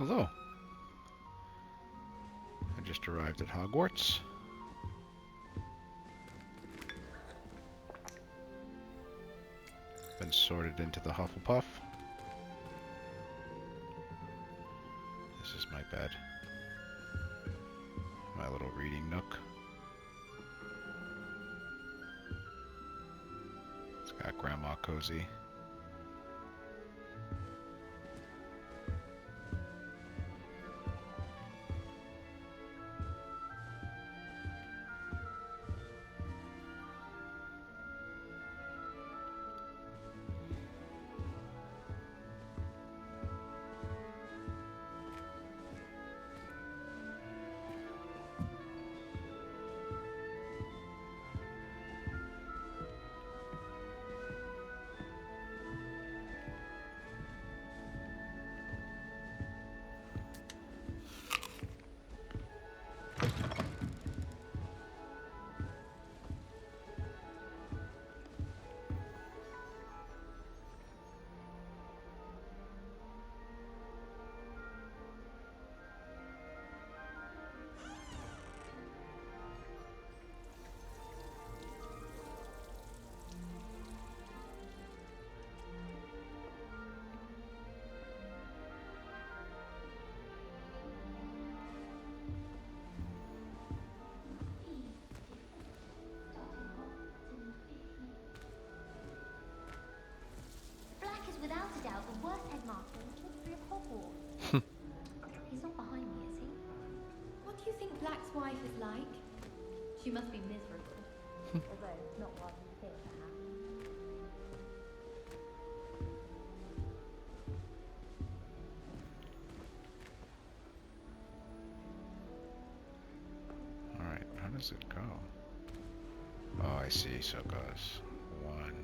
Hello. I just arrived at Hogwarts. Been sorted into the Hufflepuff. This is my bed. My little reading nook. It's got Grandma Cozy. Without a doubt, the worst headmaster in the history of Hogwarts. He's not behind me, is he? What do you think Black's wife is like? She must be miserable. Although, not while he's here, perhaps. Alright, how does it go? Oh, I see. So it goes 1,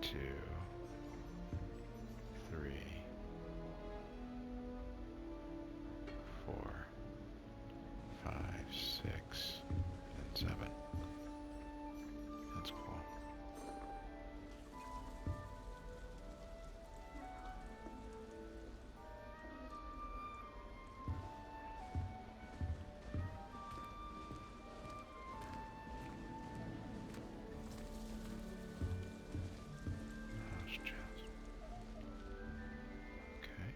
2, 3, 4, 5, 6, and 7. That's cool. House chest. Okay.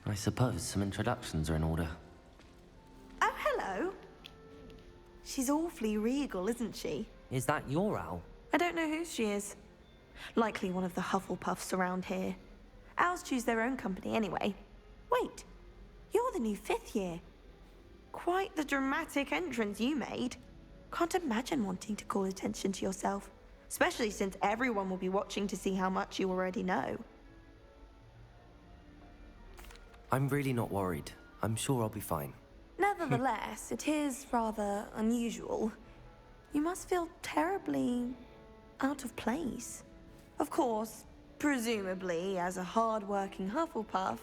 I suppose some introductions are in order. Oh, hello. She's awfully regal, isn't she? Is that your owl? I don't know who she is. Likely one of the Hufflepuffs around here. Owls choose their own company anyway. Wait, you're the new 5th year. Quite the dramatic entrance you made. Can't imagine wanting to call attention to yourself, especially since everyone will be watching to see how much you already know. I'm really not worried. I'm sure I'll be fine. Nevertheless, it is rather unusual. You must feel terribly out of place. Of course, presumably, as a hard-working Hufflepuff,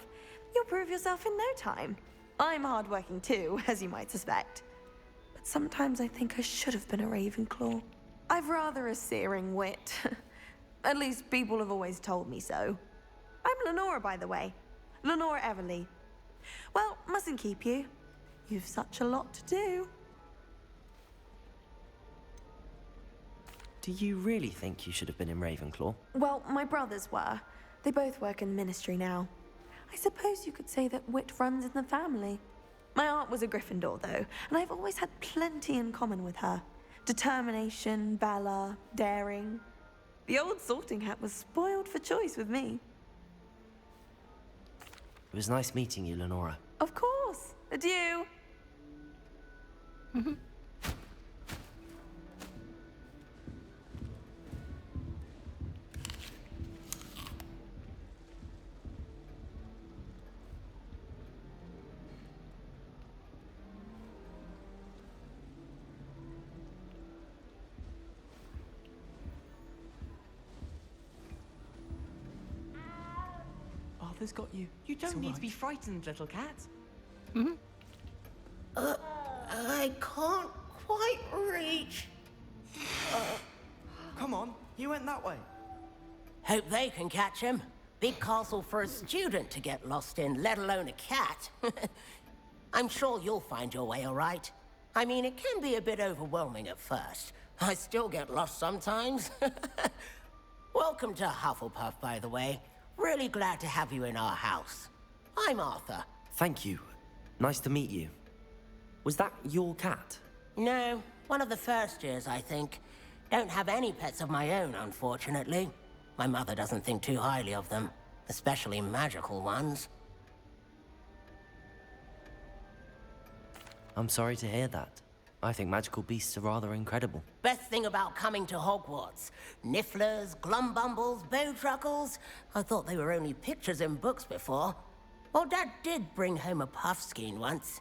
you'll prove yourself in no time. I'm hard-working too, as you might suspect. But sometimes I think I should have been a Ravenclaw. I've rather a searing wit. At least people have always told me so. I'm Lenora, by the way. Lenora Everly. Well, mustn't keep you. You've such a lot to do. Do you really think you should have been in Ravenclaw? Well, my brothers were. They both work in the ministry now. I suppose you could say that wit runs in the family. My aunt was a Gryffindor, though, and I've always had plenty in common with her. Determination, valor, daring. The old sorting hat was spoiled for choice with me. It was nice meeting you, Lenora. Of course. Adieu. Arthur's got you. You don't It's all need right. to be frightened, little cat. I can't quite reach. Come on, you went that way. Hope they can catch him. Big castle for a student to get lost in, let alone a cat. I'm sure you'll find your way all right. I mean, it can be a bit overwhelming at first. I still get lost sometimes. Welcome to Hufflepuff, by the way. Really glad to have you in our house. I'm Arthur. Thank you. Nice to meet you. Was that your cat? No, one of the first years, I think. Don't have any pets of my own, unfortunately. My mother doesn't think too highly of them, especially magical ones. I'm sorry to hear that. I think magical beasts are rather incredible. Best thing about coming to Hogwarts. Nifflers, glumbumbles, bowtruckles. I thought they were only pictures in books before. Well, Dad did bring home a puffskein once.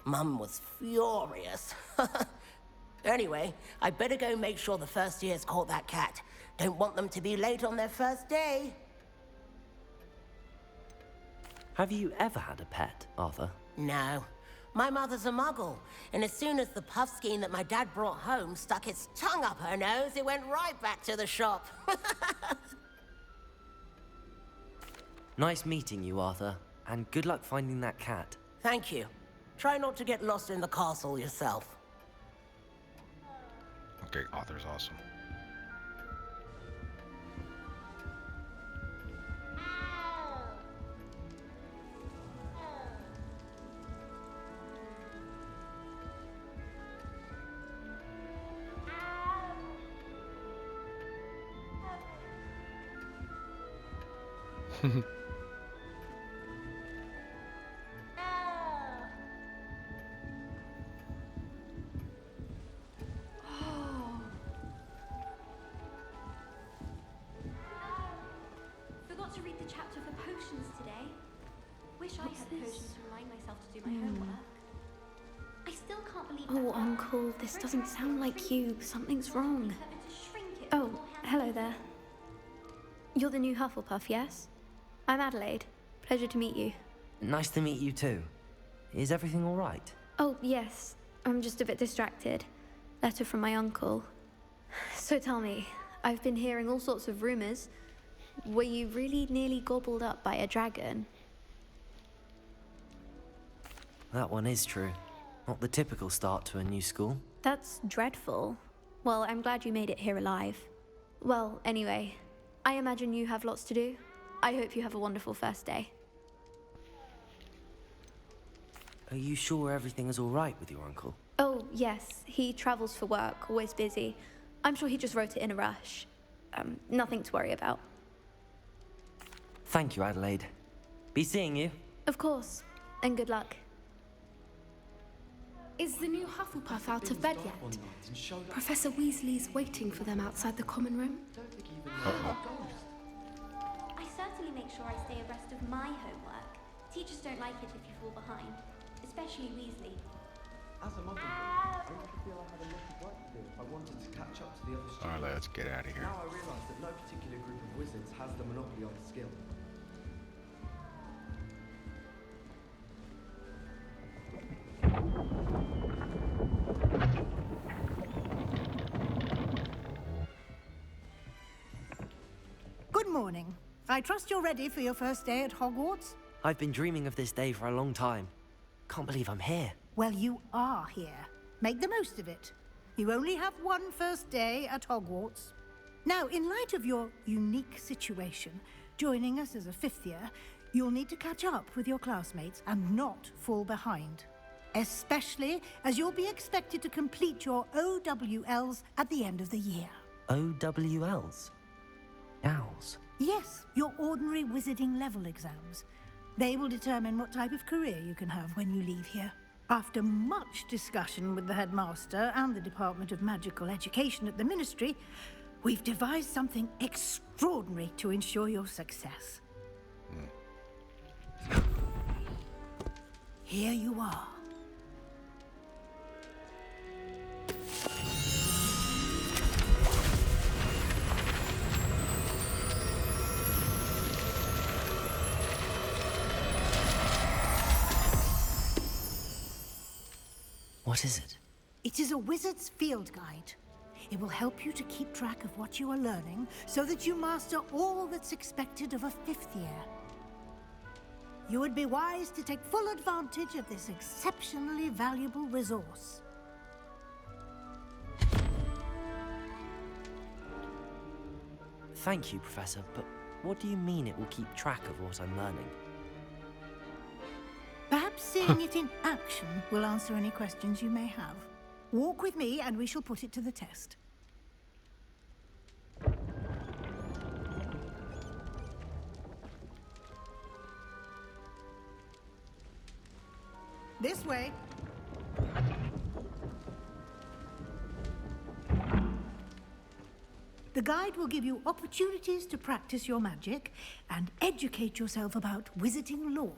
Mum was furious. Anyway, I better go make sure the first years caught that cat. Don't want them to be late on their first day. Have you ever had a pet, Arthur? No. My mother's a muggle, and as soon as the puffskein that my dad brought home stuck its tongue up her nose, it went right back to the shop. Nice meeting you, Arthur. And good luck finding that cat. Thank you. Try not to get lost in the castle yourself. Okay, Arthur's awesome. Forgot to read the chapter for potions today. Wish I had potions to remind myself to do my homework. I still can't believe Oh, Uncle, this doesn't sound like you. Something's wrong. Oh, hello there. You're the new Hufflepuff, yes? I'm Adelaide. Pleasure to meet you. Nice to meet you too. Is everything all right? Oh, yes. I'm just a bit distracted. Letter from my uncle. So tell me, I've been hearing all sorts of rumors. Were you really nearly gobbled up by a dragon? That one is true. Not the typical start to a new school. That's dreadful. Well, I'm glad you made it here alive. Well, anyway, I imagine you have lots to do. I hope you have a wonderful first day. Are you sure everything is all right with your uncle? Oh, yes. He travels for work, always busy. I'm sure he just wrote it in a rush. Nothing to worry about. Thank you, Adelaide. Be seeing you. Of course. And good luck. Is the new Hufflepuff out of bed yet? Professor Weasley's waiting for them outside the common room. I certainly make sure I stay abreast of my homework. Teachers don't like it if you fall behind, especially Weasley. As a muggle, I used to feel I had a lot of work to do if I wanted to catch up to the other students. Alright, let's get out of here. Now I realise that no particular group of wizards has the monopoly on skill. Good morning. I trust you're ready for your first day at Hogwarts? I've been dreaming of this day for a long time. Can't believe I'm here. Well, you are here. Make the most of it. You only have one first day at Hogwarts. Now, in light of your unique situation, joining us as a fifth year, you'll need to catch up with your classmates and not fall behind. Especially as you'll be expected to complete your OWLs at the end of the year. OWLs? Owls? Yes, your ordinary wizarding level exams. They will determine what type of career you can have when you leave here. After much discussion with the headmaster and the Department of Magical Education at the Ministry, we've devised something extraordinary to ensure your success. Here you are. What is it? It is a wizard's field guide. It will help you to keep track of what you are learning so that you master all that's expected of a 5th year. You would be wise to take full advantage of this exceptionally valuable resource. Thank you, Professor, but what do you mean it will keep track of what I'm learning? Perhaps seeing it in action will answer any questions you may have. Walk with me and we shall put it to the test. This way. The guide will give you opportunities to practice your magic and educate yourself about wizarding lore.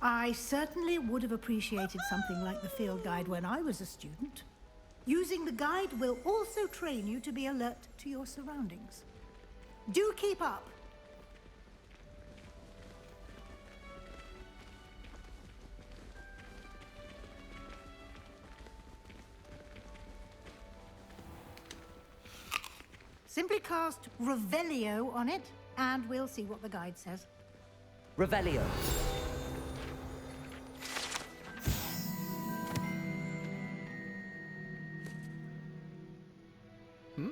I certainly would have appreciated something like the field guide when I was a student. Using the guide will also train you to be alert to your surroundings. Do keep up. Simply cast Revelio on it, and we'll see what the guide says. Revelio. No.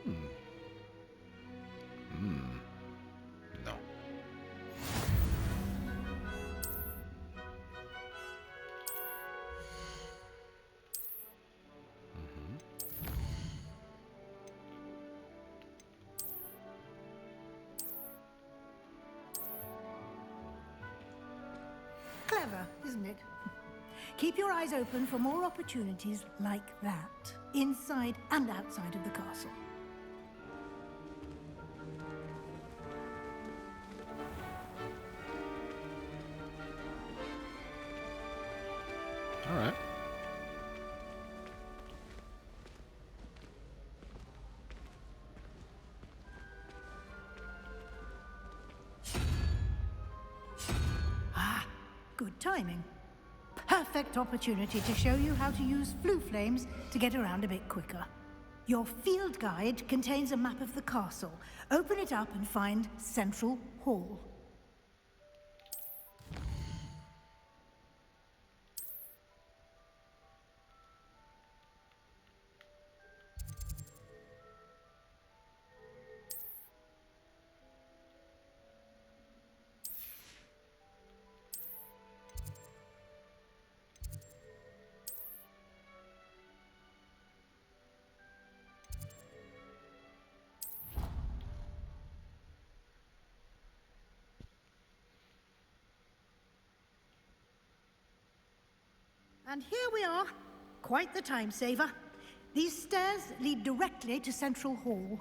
Clever, isn't it? Keep your eyes open for more opportunities like that, inside and outside of the castle. All right. Good timing. Perfect opportunity to show you how to use flue flames to get around a bit quicker. Your field guide contains a map of the castle. Open it up and find Central Hall. And here we are. Quite the time saver. These stairs lead directly to Central Hall.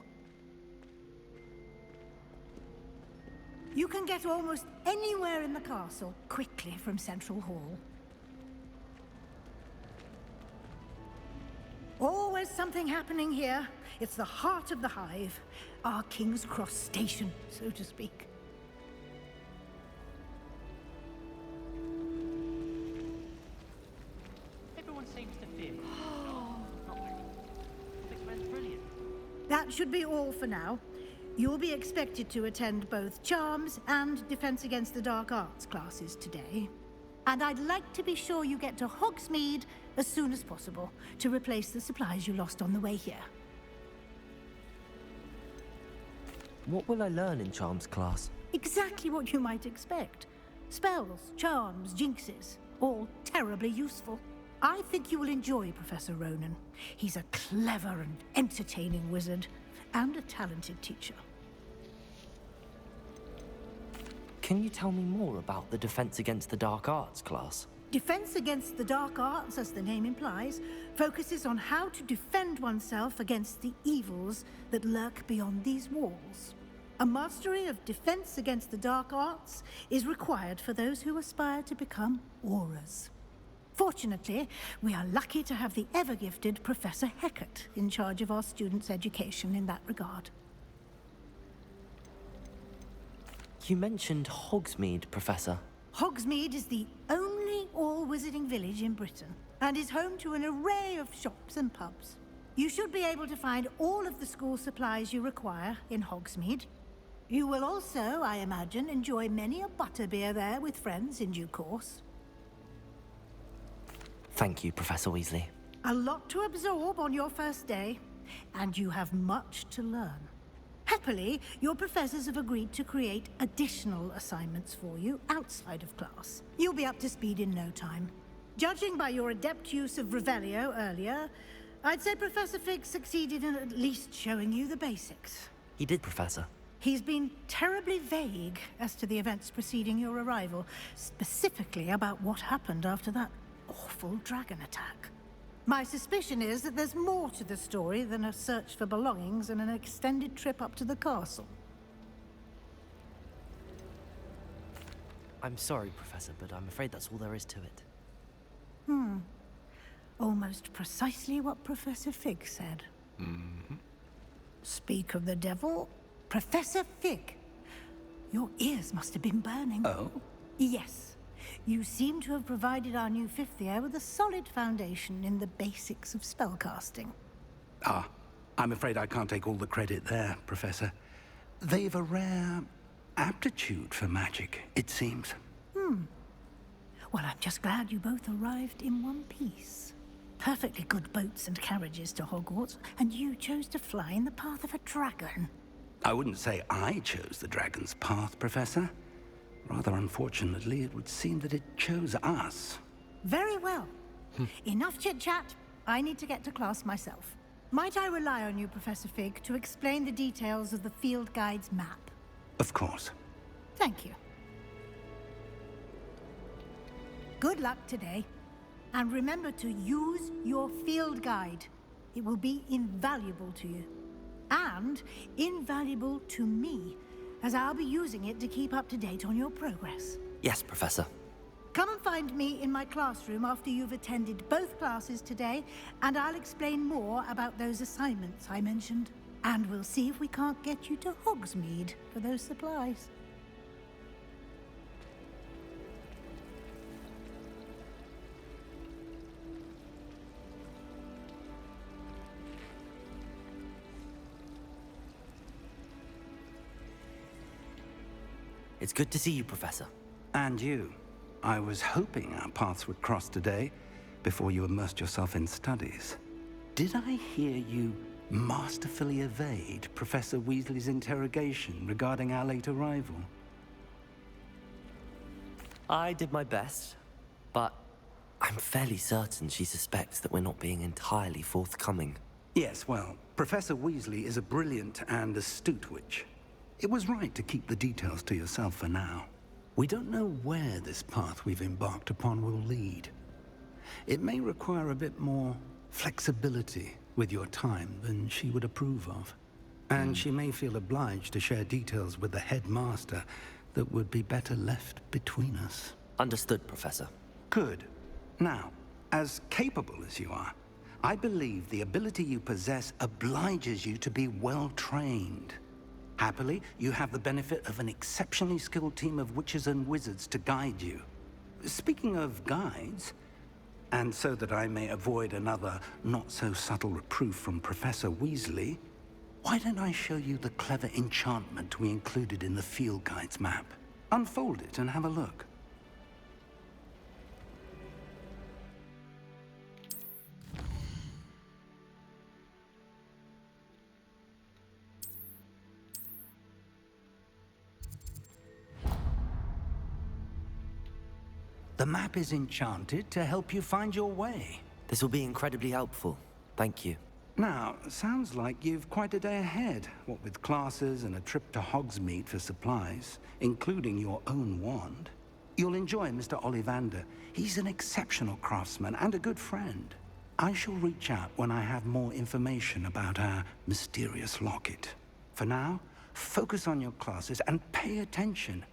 You can get almost anywhere in the castle quickly from Central Hall. Always something happening here. It's the heart of the hive. Our King's Cross station, so to speak. That should be all for now. You'll be expected to attend both Charms and Defense Against the Dark Arts classes today. And I'd like to be sure you get to Hogsmeade as soon as possible to replace the supplies you lost on the way here. What will I learn in Charms class? Exactly what you might expect. Spells, charms, jinxes, all terribly useful. I think you will enjoy Professor Ronan. He's a clever and entertaining wizard, and a talented teacher. Can you tell me more about the Defense Against the Dark Arts class? Defense Against the Dark Arts, as the name implies, focuses on how to defend oneself against the evils that lurk beyond these walls. A mastery of Defense Against the Dark Arts is required for those who aspire to become Aurors. Fortunately, we are lucky to have the ever-gifted Professor Hecat in charge of our students' education in that regard. You mentioned Hogsmeade, Professor. Hogsmeade is the only all-wizarding village in Britain and is home to an array of shops and pubs. You should be able to find all of the school supplies you require in Hogsmeade. You will also, I imagine, enjoy many a butterbeer there with friends in due course. Thank you, Professor Weasley. A lot to absorb on your first day, and you have much to learn. Happily, your professors have agreed to create additional assignments for you outside of class. You'll be up to speed in no time. Judging by your adept use of Revelio earlier, I'd say Professor Fig succeeded in at least showing you the basics. He did, Professor. He's been terribly vague as to the events preceding your arrival, specifically about what happened after that awful dragon attack. My suspicion is that there's more to the story than a search for belongings and an extended trip up to the castle. I'm sorry, Professor, but I'm afraid that's all there is to it. Almost precisely what Professor Fig said. Speak of the devil, Professor Fig. Your ears must have been burning. Oh? Yes. You seem to have provided our new fifth year with a solid foundation in the basics of spellcasting. Ah, I'm afraid I can't take all the credit there, Professor. They've a rare aptitude for magic, it seems. Well, I'm just glad you both arrived in one piece. Perfectly good boats and carriages to Hogwarts, and you chose to fly in the path of a dragon. I wouldn't say I chose the dragon's path, Professor. Rather unfortunately, it would seem that it chose us. Very well. Enough chit-chat. I need to get to class myself. Might I rely on you, Professor Fig, to explain the details of the field guide's map? Of course. Thank you. Good luck today. And remember to use your field guide. It will be invaluable to you. And invaluable to me, as I'll be using it to keep up to date on your progress. Yes, Professor. Come and find me in my classroom after you've attended both classes today, and I'll explain more about those assignments I mentioned. And we'll see if we can't get you to Hogsmeade for those supplies. It's good to see you, Professor. And you. I was hoping our paths would cross today, before you immersed yourself in studies. Did I hear you masterfully evade Professor Weasley's interrogation regarding our late arrival? I did my best, but I'm fairly certain she suspects that we're not being entirely forthcoming. Yes, well, Professor Weasley is a brilliant and astute witch. It was right to keep the details to yourself for now. We don't know where this path we've embarked upon will lead. It may require a bit more flexibility with your time than she would approve of. And she may feel obliged to share details with the headmaster that would be better left between us. Understood, Professor. Good. Now, as capable as you are, I believe the ability you possess obliges you to be well-trained. Happily, you have the benefit of an exceptionally skilled team of witches and wizards to guide you. Speaking of guides, and so that I may avoid another not-so-subtle reproof from Professor Weasley, why don't I show you the clever enchantment we included in the field guide's map? Unfold it and have a look. The map is enchanted to help you find your way. This will be incredibly helpful. Thank you. Now, sounds like you've quite a day ahead, what with classes and a trip to Hogsmeade for supplies, including your own wand. You'll enjoy Mr. Ollivander. He's an exceptional craftsman and a good friend. I shall reach out when I have more information about our mysterious locket. For now, focus on your classes and pay attention.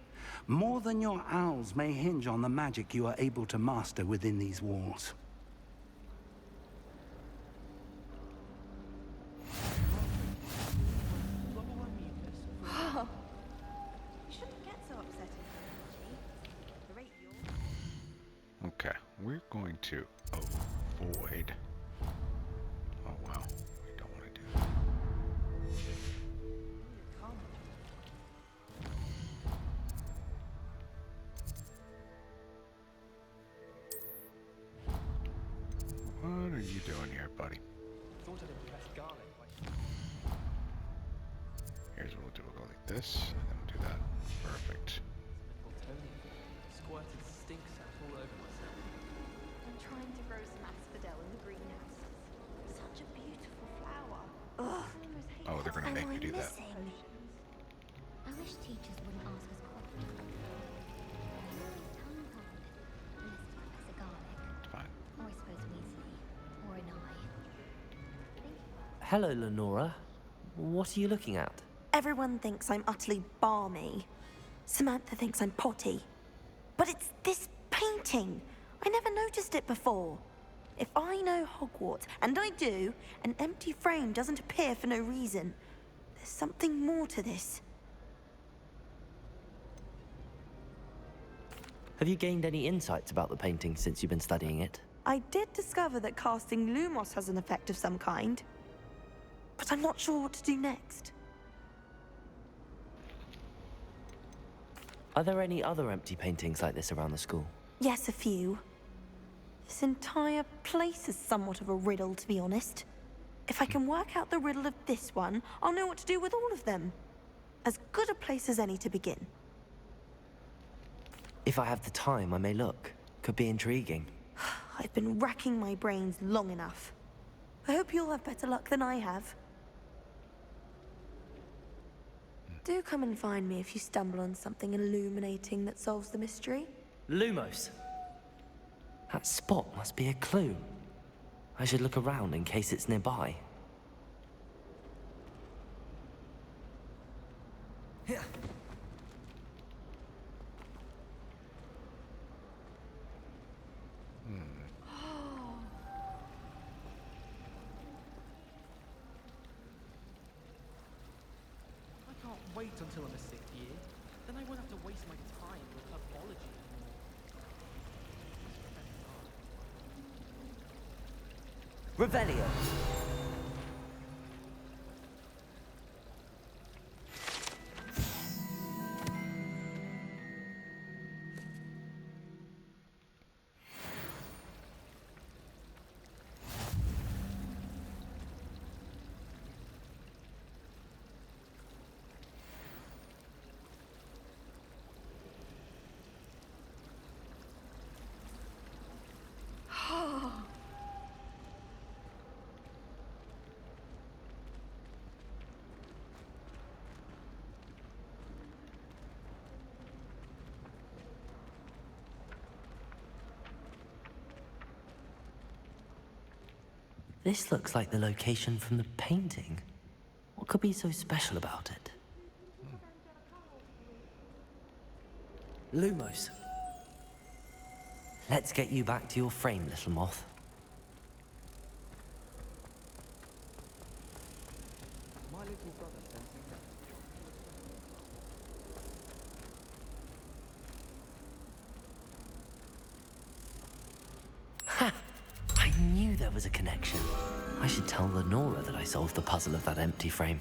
More than your owls may hinge on the magic you are able to master within these walls. You shouldn't get so upset, G. The rate we're going to avoid... Oh wow, we don't want to do that. What are you doing here, buddy? Here's what we'll do. We'll go like this, and then we'll do that. Perfect. Squirted stink saps all over myself. I'm trying to grow some asphodel in the greenhouse. Such a beautiful flower. Ugh. Oh, they're gonna make me do that. I wish teachers wouldn't ask us questions. Unless it's Professor Garlic. Fine. Or I suppose Weasley. Or an eye. Hello, Lenora. What are you looking at? Everyone thinks I'm utterly balmy. Samantha thinks I'm potty. But it's this painting. I never noticed it before. If I know Hogwarts, and I do, an empty frame doesn't appear for no reason. There's something more to this. Have you gained any insights about the painting since you've been studying it? I did discover that casting Lumos has an effect of some kind. But I'm not sure what to do next. Are there any other empty paintings like this around the school? Yes, a few. This entire place is somewhat of a riddle, to be honest. If I can work out the riddle of this one, I'll know what to do with all of them. As good a place as any to begin. If I have the time, I may look. Could be intriguing. I've been racking my brains long enough. I hope you'll have better luck than I have. Do come and find me if you stumble on something illuminating that solves the mystery. Lumos! That spot must be a clue. I should look around in case it's nearby. Here. Wait until I'm a sixth year, then I won't have to waste my time with herbology anymore. Revelio. This looks like the location from the painting. What could be so special about it? Lumos. Let's get you back to your frame, little moth. My little brother sends me Ha! I knew there was a connection. I should tell Lenora that I solved the puzzle of that empty frame.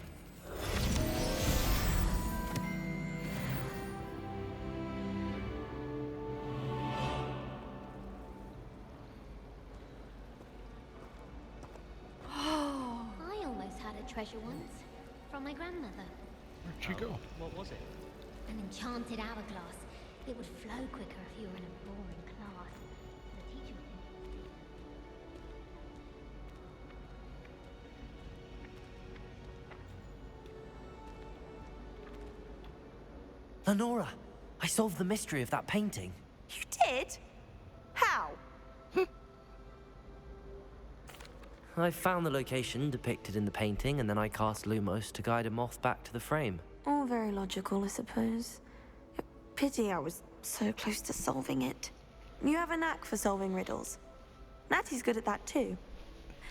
I almost had a treasure once. From my grandmother. Where'd she go? What was it? An enchanted hourglass. It would flow quicker if you were in a boring class. The teacher Lenora, I solved the mystery of that painting. You did? How? I found the location depicted in the painting, and then I cast Lumos to guide a moth back to the frame. All very logical, I suppose. Pity I was so close to solving it. You have a knack for solving riddles. Natty's good at that too.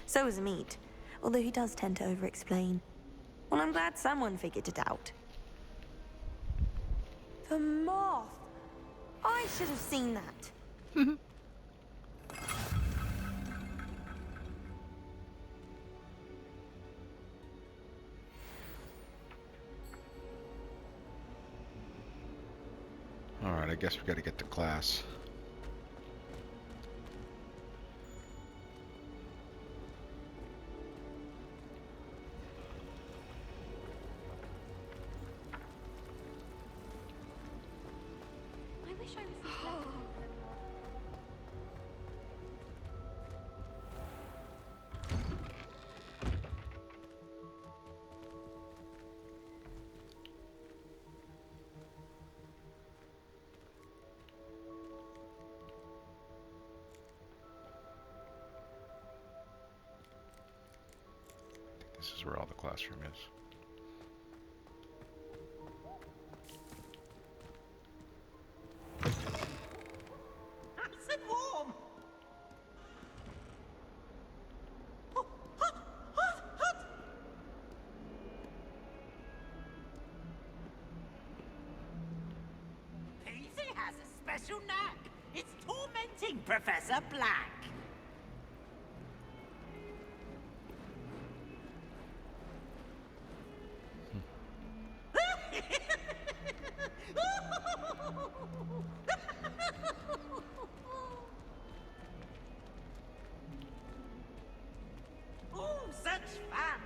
So is Meat, although he does tend to over-explain. Well, I'm glad someone figured it out. The moth! I should have seen that. I guess we gotta get to class. I wish I was as clever. This is where all the classroom is. Nice and warm. Peasy has a special knack. It's tormenting Professor Black. Oh, such fun!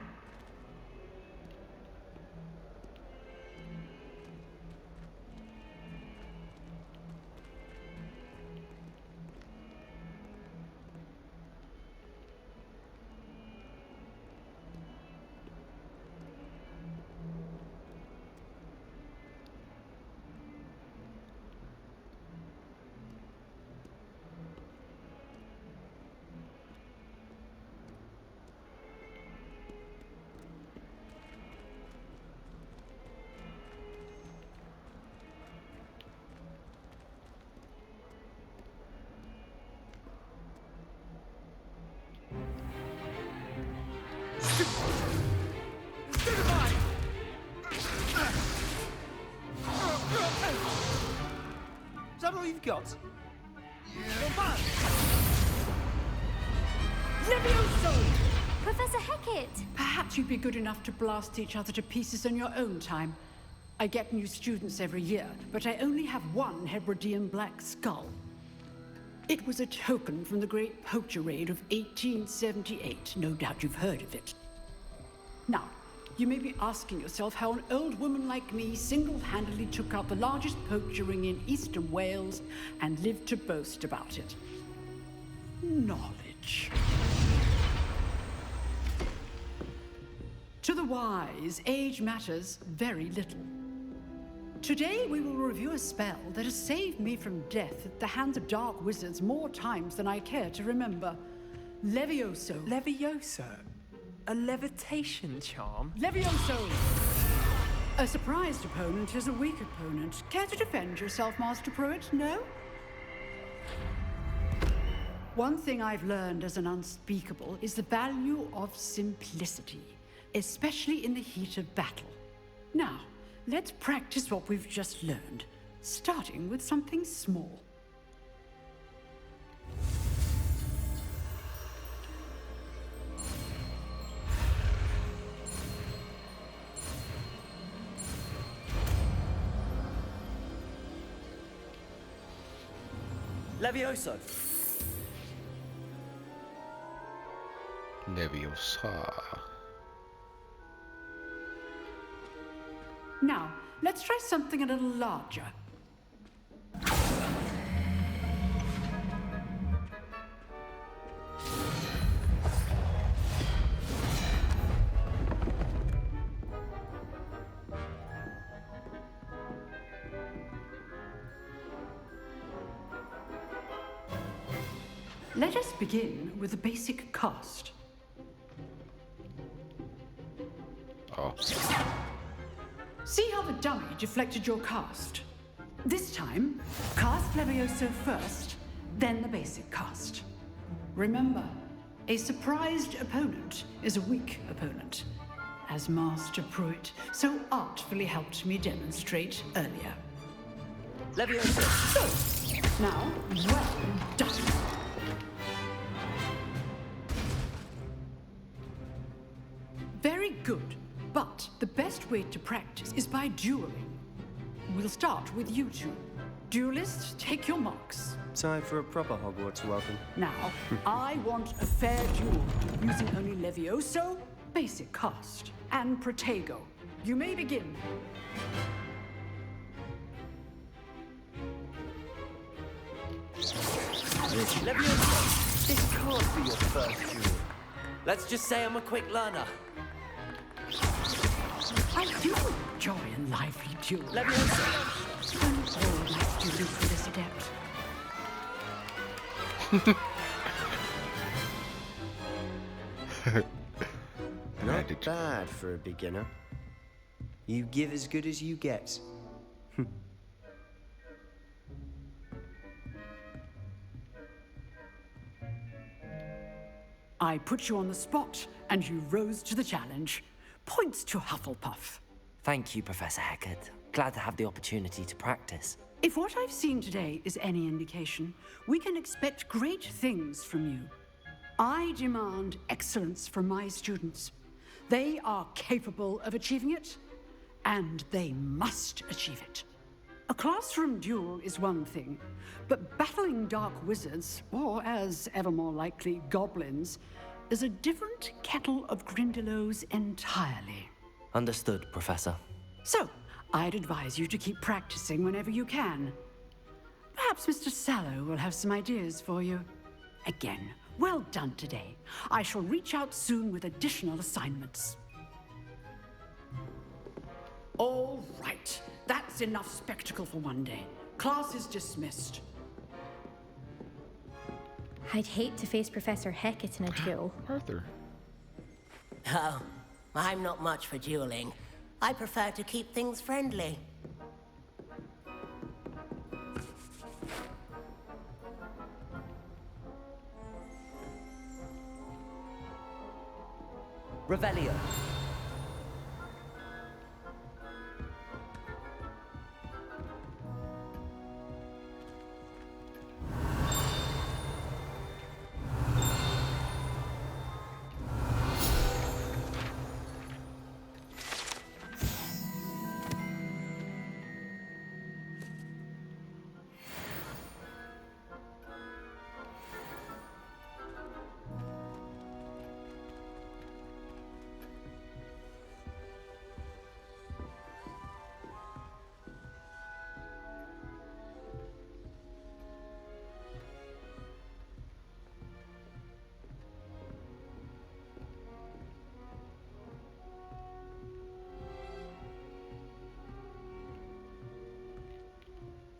Is that all you've got? Levioso! Professor Hecat! Perhaps you'd be good enough to blast each other to pieces in your own time. I get new students every year, but I only have one Hebridean black skull. It was a token from the Great Poacher Raid of 1878. No doubt you've heard of it. Now, you may be asking yourself how an old woman like me single-handedly took out the largest poacher ring in eastern Wales and lived to boast about it. Knowledge. To the wise, age matters very little. Today we will review a spell that has saved me from death at the hands of dark wizards more times than I care to remember. Levioso. Levioso? A levitation charm? Levioso! A surprised opponent is a weak opponent. Care to defend yourself, Master Pruitt? No? One thing I've learned as an unspeakable is the value of simplicity, especially in the heat of battle. Now, let's practice what we've just learned, starting with something small. Levioso! Leviosa. Now, let's try something a little larger. Let us begin with the basic cast. Oh. See how the dummy deflected your cast? This time, cast Levioso first, then the basic cast. Remember, a surprised opponent is a weak opponent, as Master Pruitt so artfully helped me demonstrate earlier. Levioso! So, now, well done. Very good, but the best way to practice is by dueling. We'll start with you two. Duelists, take your marks. Time for a proper Hogwarts welcome. Now, I want a fair duel, using only Levioso, basic cast, and Protego. You may begin. Levioso, this can't be your first duel. Let's just say I'm a quick learner. I do enjoy a lively duel. Levioso! I'm all like dueling for this adept. Not bad for a beginner. You give as good as you get. I put you on the spot, and you rose to the challenge. Points to Hufflepuff. Thank you, Professor Hecat. Glad to have the opportunity to practice. If what I've seen today is any indication, we can expect great things from you. I demand excellence from my students. They are capable of achieving it, and they must achieve it. A classroom duel is one thing, but battling dark wizards, or as ever more likely, goblins, is a different kettle of Grindylows entirely. Understood, Professor. So, I'd advise you to keep practicing whenever you can. Perhaps Mr. Sallow will have some ideas for you. Again, well done today. I shall reach out soon with additional assignments. All right. That's enough spectacle for one day. Class is dismissed. I'd hate to face Professor Hecat in a duel. Arthur. Oh, I'm not much for dueling. I prefer to keep things friendly. Revelio.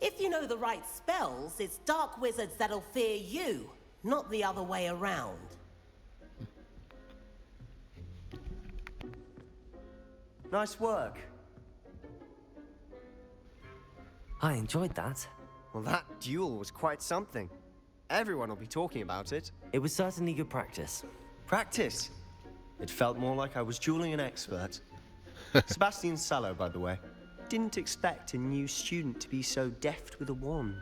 If you know the right spells, it's dark wizards that'll fear you, not the other way around. Nice work. I enjoyed that. Well, that duel was quite something. Everyone will be talking about it. It was certainly good practice. Practice? It felt more like I was dueling an expert. Sebastian Sallow, by the way. Didn't expect a new student to be so deft with a wand.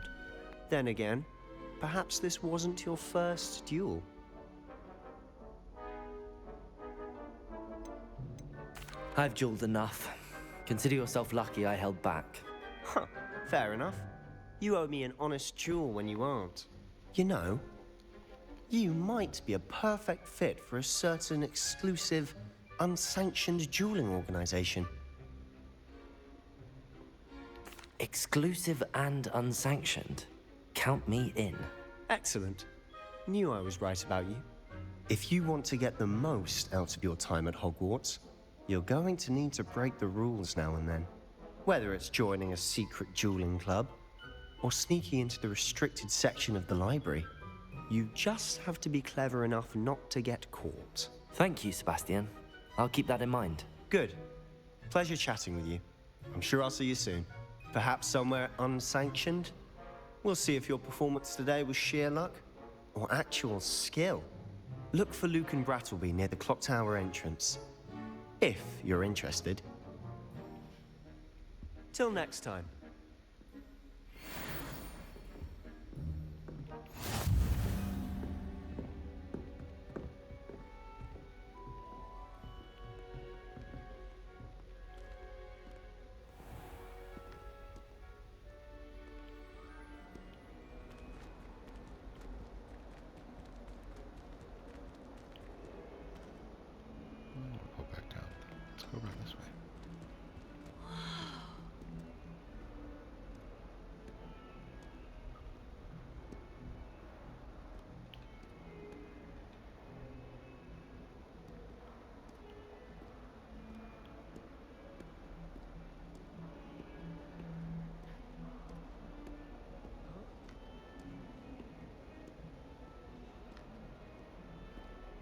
Then again, perhaps this wasn't your first duel. I've dueled enough. Consider yourself lucky I held back. Huh, fair enough. You owe me an honest duel when you aren't. You know, you might be a perfect fit for a certain exclusive, unsanctioned dueling organization. Exclusive and unsanctioned. Count me in. Excellent. Knew I was right about you. If you want to get the most out of your time at Hogwarts, you're going to need to break the rules now and then. Whether it's joining a secret dueling club, or sneaking into the restricted section of the library, you just have to be clever enough not to get caught. Thank you, Sebastian. I'll keep that in mind. Good. Pleasure chatting with you. I'm sure I'll see you soon. Perhaps somewhere unsanctioned? We'll see if your performance today was sheer luck or actual skill. Look for Luke and Brattleby near the clock tower entrance, if you're interested. Till next time. go around this way.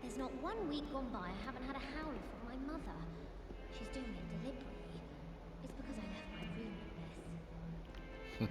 There's not 1 week gone by I haven't had a howl from my mother. She's doing it deliberately. It's because I left my room a mess.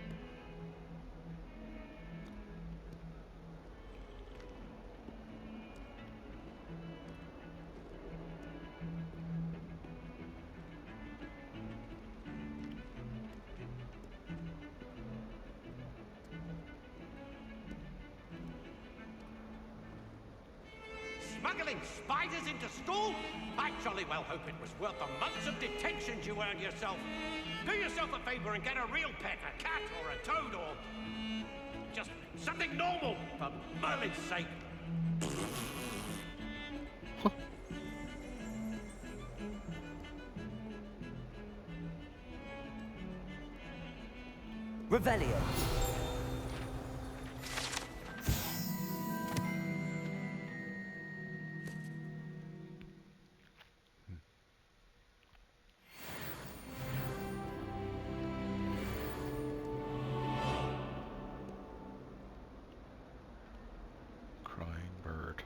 Smuggling spiders into school? I jolly well hope it was worth the months of detention you earned yourself. Do yourself a favor and get a real pet, a cat or a toad or... just something normal, for Merlin's sake. Revelio. Crying bird.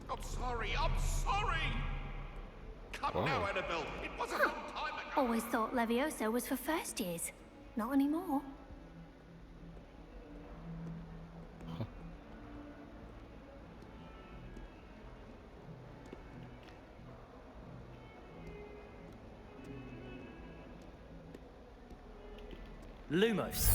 I'm sorry, I'm sorry! Come now, Annabelle, it was a long time ago. Always thought Leviosa was for first years. Not anymore. Lumos.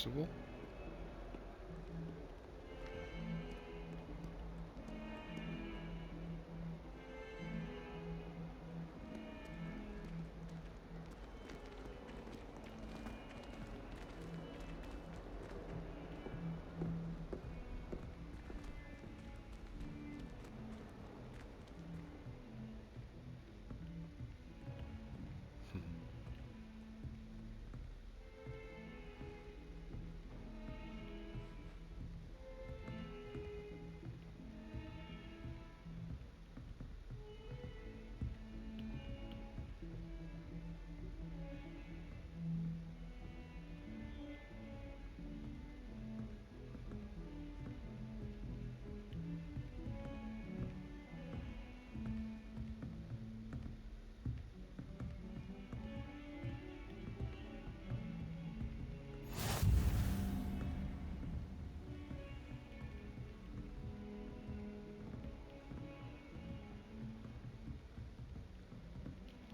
reversible?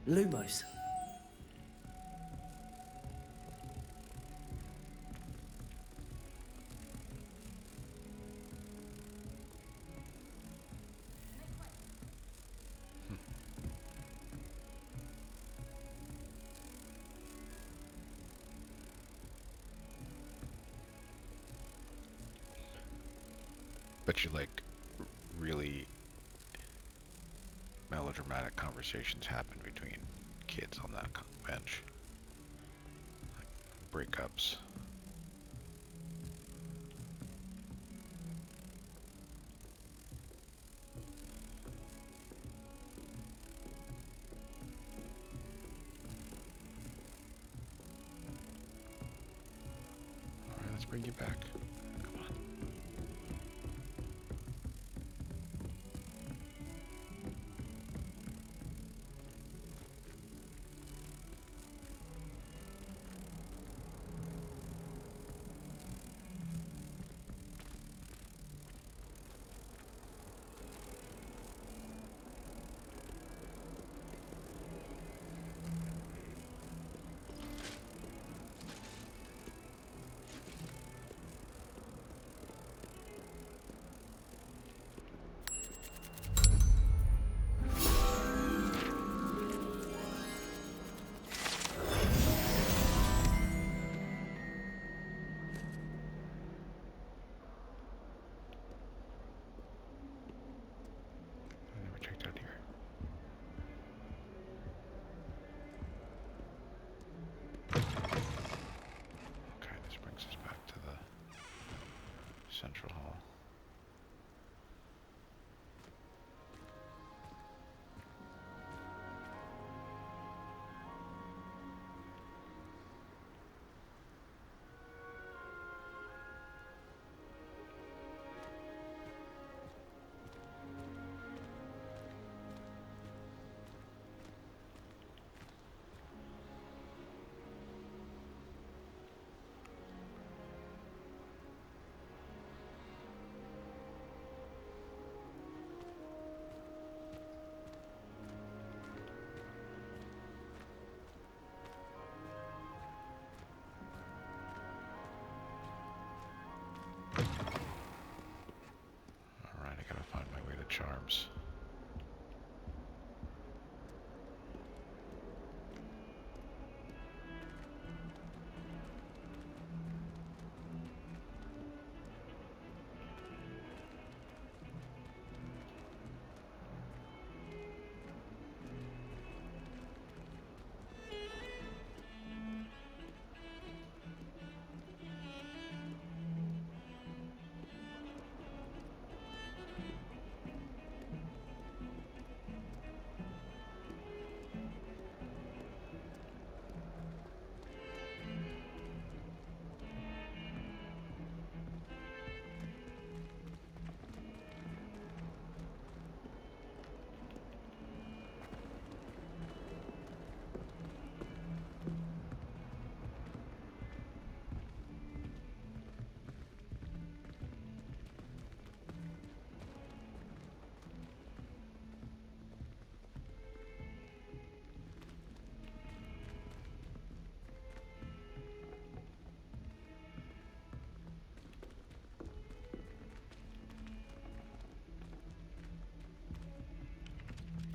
Lumos. But you like really melodramatic conversations happen between kids on that bench. Like breakups. Alright, let's bring you back. Come on.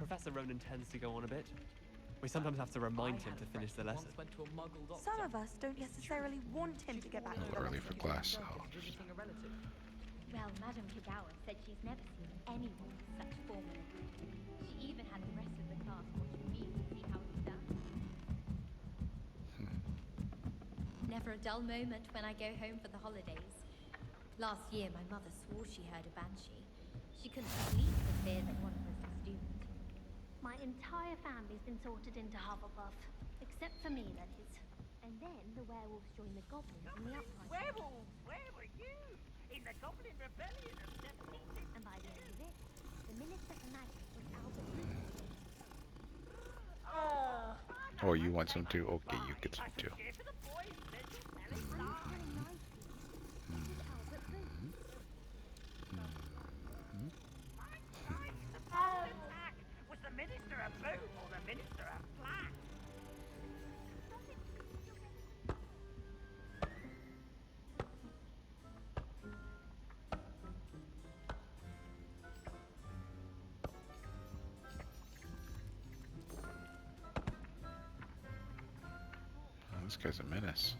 Professor Ronan tends to go on a bit. We sometimes have to remind him to finish the lesson. Some of us don't necessarily want him to get back to the early for class. Oh, Well, Madame Kagawa said she's never seen anyone with such formal ability. She even had the rest of the class watch me to see how it's done. Never a dull moment when I go home for the holidays. Last year, my mother swore she heard a banshee. She couldn't sleep for fear that one was a student. My entire family's been sorted into Hufflepuff. Except for me, that is. And then the werewolves joined the goblins in the uprising. Werewolves? Where were you? In the Goblin Rebellion of 1760. And by the end of it, the Minister for Magic was Albert Bruce. oh, you want some too? Okay, you get some too. Was the Minister a blue or the Minister a black? Oh, this guy's a menace.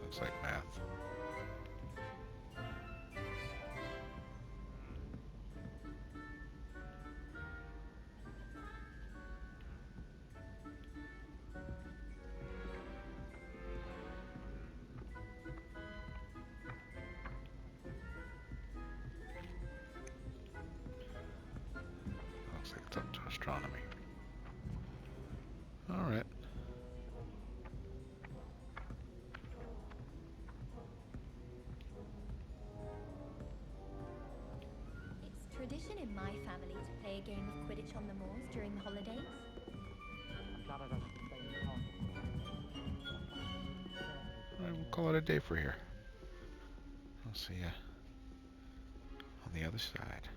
Looks like math. Looks like it's up to astronomy. All right. It's tradition in my family to play a game of Quidditch on the moors during the holidays. I'm glad I don't have to stay in the park. All right, we'll call it a day for here. I'll see ya on the other side.